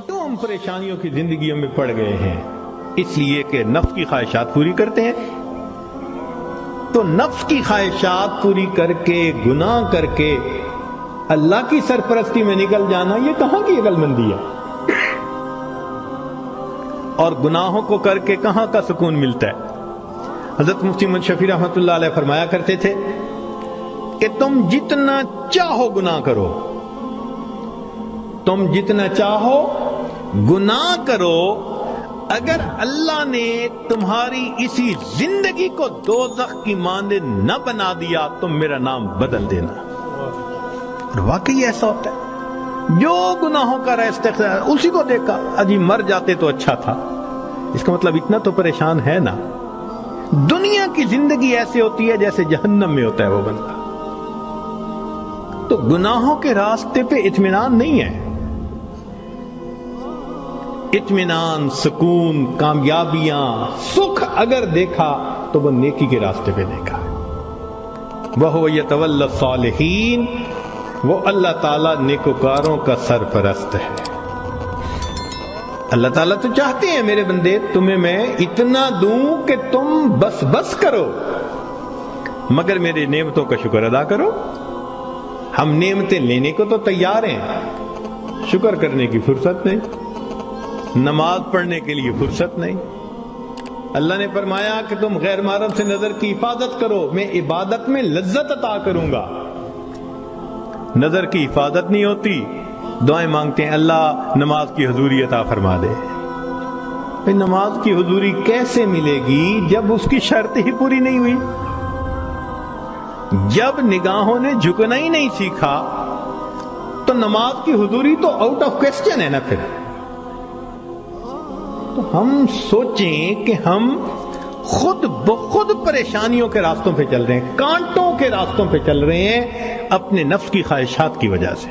تو ہم پریشانیوں کی زندگیوں میں پڑ گئے ہیں اس لیے کہ نفس کی خواہشات پوری کرتے ہیں. تو نفس کی خواہشات پوری کر کے گناہ کر کے اللہ کی سرپرستی میں نکل جانا یہ کہاں کی عقل مندی ہے؟ اور گناہوں کو کر کے کہاں کا سکون ملتا ہے؟ حضرت مفتی محمد شفیع رحمۃ اللہ علیہ فرمایا کرتے تھے کہ تم جتنا چاہو گناہ کرو، تم جتنا چاہو گناہ کرو، اگر اللہ نے تمہاری اسی زندگی کو دوزخ کی مانند نہ بنا دیا تو میرا نام بدل دینا. اور واقعی ایسا ہوتا ہے. جو گناہوں کا استغفار اسی کو دیکھا اجی مر جاتے تو اچھا تھا. اس کا مطلب اتنا تو پریشان ہے نا. دنیا کی زندگی ایسے ہوتی ہے جیسے جہنم میں ہوتا ہے وہ بندہ. تو گناہوں کے راستے پہ اطمینان نہیں ہے. اطمینان، سکون، کامیابیاں، سکھ اگر دیکھا تو وہ نیکی کے راستے پہ دیکھا. وَهُوَ يَتَوَلَّى الصَّالِحِينَ، وہ اللہ تعالیٰ نیکوکاروں کا سرپرست ہے. اللہ تعالیٰ تو چاہتے ہیں میرے بندے تمہیں میں اتنا دوں کہ تم بس کرو، مگر میرے نعمتوں کا شکر ادا کرو. ہم نعمتیں لینے کو تو تیار ہیں، شکر کرنے کی فرصت نہیں، نماز پڑھنے کے لیے فرصت نہیں. اللہ نے فرمایا کہ تم غیر محرم سے نظر کی حفاظت کرو، میں عبادت میں لذت عطا کروں گا. نظر کی حفاظت نہیں ہوتی، دعائیں مانگتے ہیں اللہ نماز کی حضوری عطا فرما دے. نماز کی حضوری کیسے ملے گی جب اس کی شرط ہی پوری نہیں ہوئی؟ جب نگاہوں نے جھکنا ہی نہیں سیکھا تو نماز کی حضوری تو آؤٹ آف کوسچن ہے نا. پھر تو ہم سوچیں کہ ہم خود بخود پریشانیوں کے راستوں پہ چل رہے ہیں، کانٹوں کے راستوں پہ چل رہے ہیں اپنے نفس کی خواہشات کی وجہ سے.